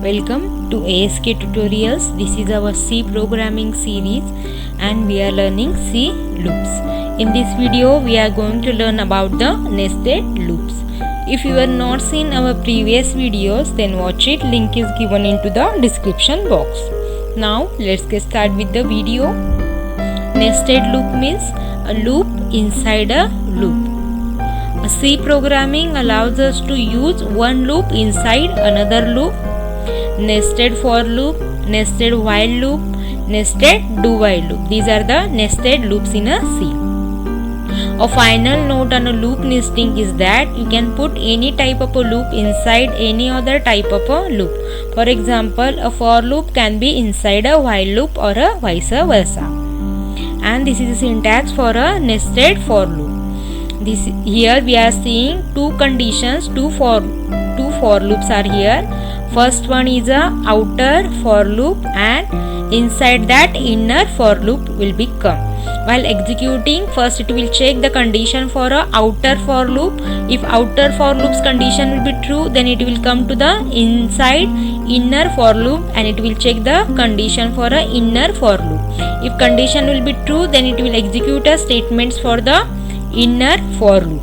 Welcome to ASK Tutorials. This is our C programming series and we are learning C loops. In this video we are going to learn about the nested loops. If you have not seen our previous videos, then watch it. Link is given into the description box. Now let's get started with the video. Nested loop means a loop inside a loop. C programming allows us to use one loop inside another loop. Nested for loop, nested while loop, nested do while loop. These are the nested loops in a C. A final note on a loop nesting is that you can put any type of a loop inside any other type of a loop. For example, a for loop can be inside a while loop or a vice versa. And this is the syntax for a nested for loop. Here we are seeing two conditions, two for loops are here. First one is a outer for loop and inside that inner for loop will become. While executing, first it will check the condition for a outer for loop. If outer for loop's condition will be true, then it will come to the inside inner for loop and it will check the condition for a inner for loop. If condition will be true, then it will execute a statements for the inner for loop.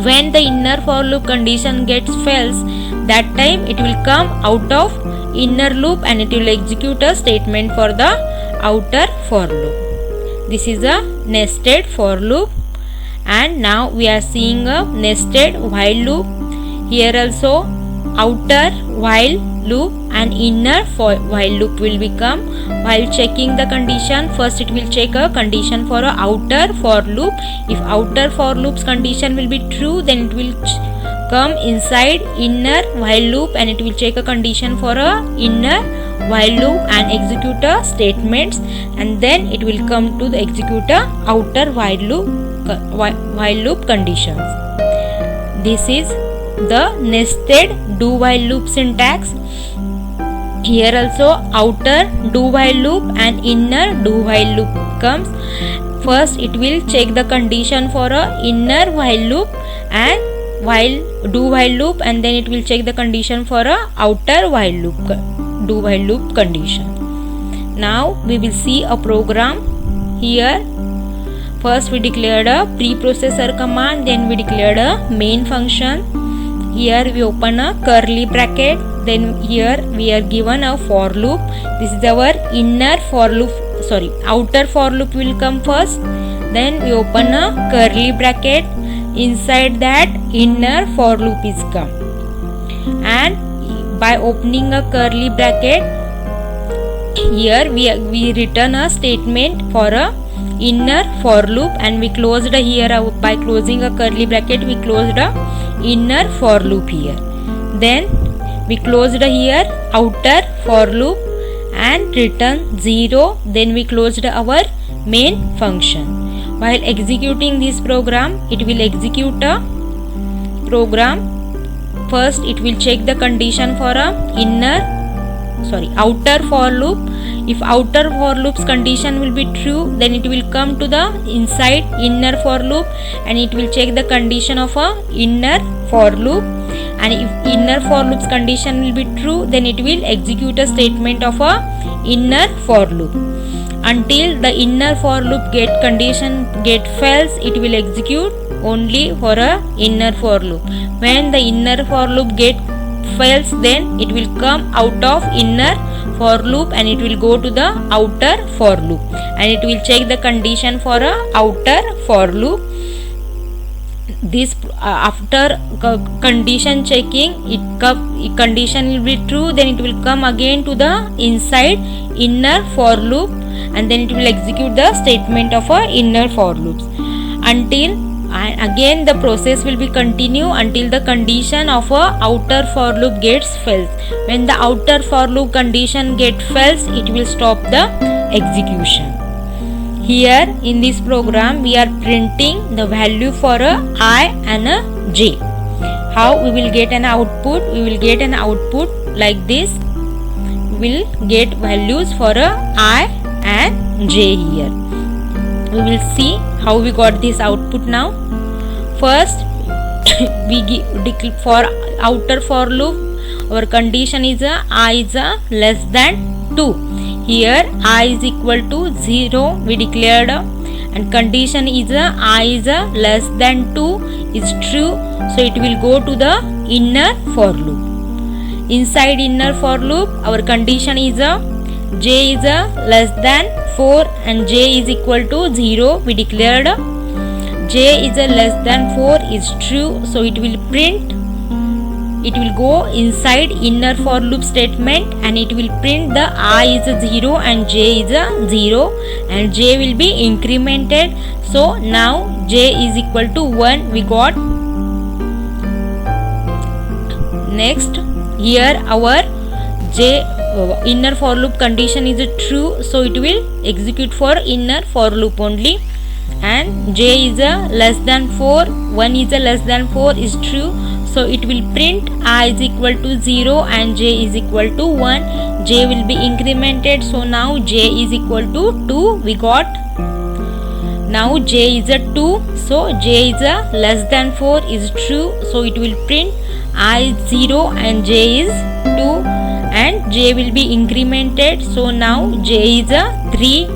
When the inner for loop condition gets false, that time it will come out of inner loop and it will execute a statement for the outer for loop. This is a nested for loop, and now we are seeing a nested while loop. Here also outer while loop and inner for while loop will become. While checking the condition, first it will check a condition for a outer for loop. If outer for loop's condition will be true, then it will come inside inner while loop and it will check a condition for a inner while loop and execute a statements, and then it will come to the execute a outer while loop conditions. This is the nested do while loop syntax. Here also outer do while loop and inner do while loop comes. First it will check the condition for a inner while loop and do while loop, and then it will check the condition for a outer while loop do while loop condition. Now we will see a program. Here first we declared a preprocessor command, then we declared a main function. Here we open a curly bracket, then here we are given a for loop. This is our outer for loop will come first, then we open a curly bracket. Inside that inner for loop is come, and by opening a curly bracket, here we return a statement for a inner for loop, and we closed here by closing a curly bracket. We closed a inner for loop here. Then we closed here outer for loop and return 0. Then we closed our main function. While executing this program, it will execute a program. First it will check the condition for a outer for loop. If outer for loop's condition will be true, then it will come to the inside inner for loop and it will check the condition of a inner for loop, and if inner for loop's condition will be true, then it will execute a statement of a inner for loop. Until the inner for loop condition get false, it will execute only for a inner for loop. When the inner for loop get false, then it will come out of inner for loop and it will go to the outer for loop and it will check the condition for a outer for loop. This after condition checking, condition will be true, then it will come again to the inside inner for loop and then it will execute the statement of a inner for loops until, and again the process will be continue until the condition of a outer for loop gets false. When the outer for loop condition get false, it will stop the execution. Here in this program we are printing the value for a I and a j. How we will get an output? We will get an output like this. We will get values for a I and j here. We will see how we got this output now. First we for outer for loop our condition is I is less than 2. Here I is equal to 0 we declared, and condition is I is less than 2 is true, so it will go to the inner for loop. Inside inner for loop our condition is j is less than 4 and j is equal to 0 we declared. J is less than 4 is true, so it will print, it will go inside inner for loop statement and it will print the I is 0 and j is 0 and j will be incremented. So now j is equal to 1 we got. Next, here our j inner for loop condition is true, so it will execute for inner for loop only, and j is less than 4, 1 is less than 4 is true, so it will print I is equal to 0 and j is equal to 1. J will be incremented, so now j is equal to 2 we got. Now j is 2, so j is less than 4 is true, so it will print I is 0 and j is 2 and j will be incremented, so now j is 3.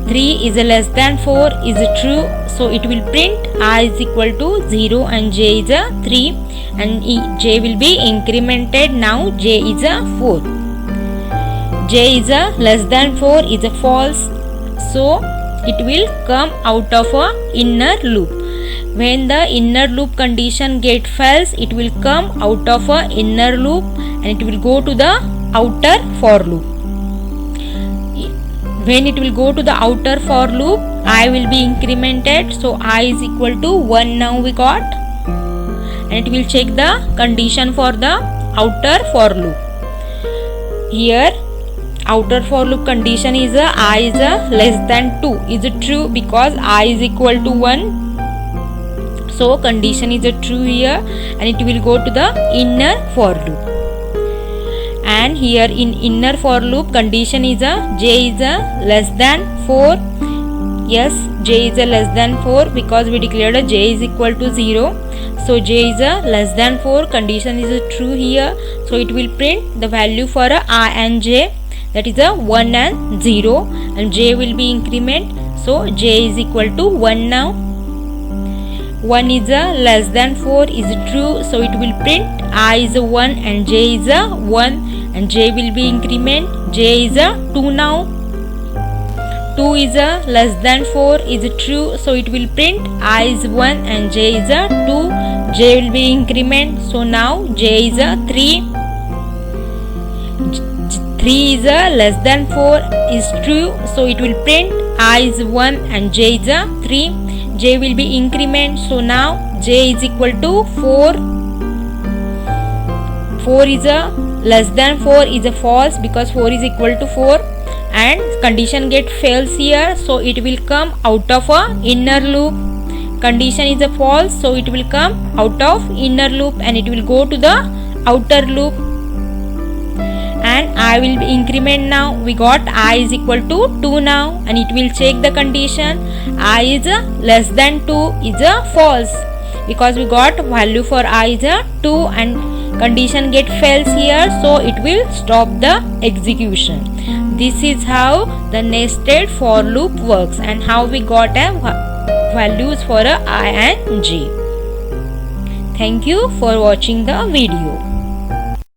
3 is less than 4 is true, so it will print I is equal to 0 and j is 3 and j will be incremented. Now j is 4. J is less than 4 is false, so it will come out of a inner loop. When the inner loop condition get false, it will come out of a inner loop and it will go to the outer for loop. When it will go to the outer for loop, I will be incremented, so I is equal to 1 now we got, and it will check the condition for the outer for loop. Here outer for loop condition is I is less than 2 is true because I is equal to 1, so condition is true here and it will go to the inner for loop. And here in inner for loop condition is j is less than 4. Yes, j is less than 4 because we declared j is equal to 0, so j is less than 4, condition is true here, so it will print the value for I and j, that is 1 and 0, and j will be increment, so j is equal to 1 now. 1 is less than 4 is true, so it will print I is 1 and j is 1 and j will be increment, j is 2 now. 2 is less than 4 is true, so it will print I is 1 and j is 2, j will be increment, so now j is 3. 3 is less than 4 is true, so it will print I is 1 and j is 3, j will be increment, so now j is equal to 4. 4 is less than 4 is false because 4 is equal to 4 and condition get fails here, so it will come out of a inner loop. Condition is false, so it will come out of inner loop and it will go to the outer loop, and I will be increment. Now we got I is equal to 2 now, and it will check the condition I is less than 2 is false because we got value for I is 2 and condition get fails here, so it will stop the execution. This is how the nested for loop works and how we got a values for a I and j. Thank you for watching the video.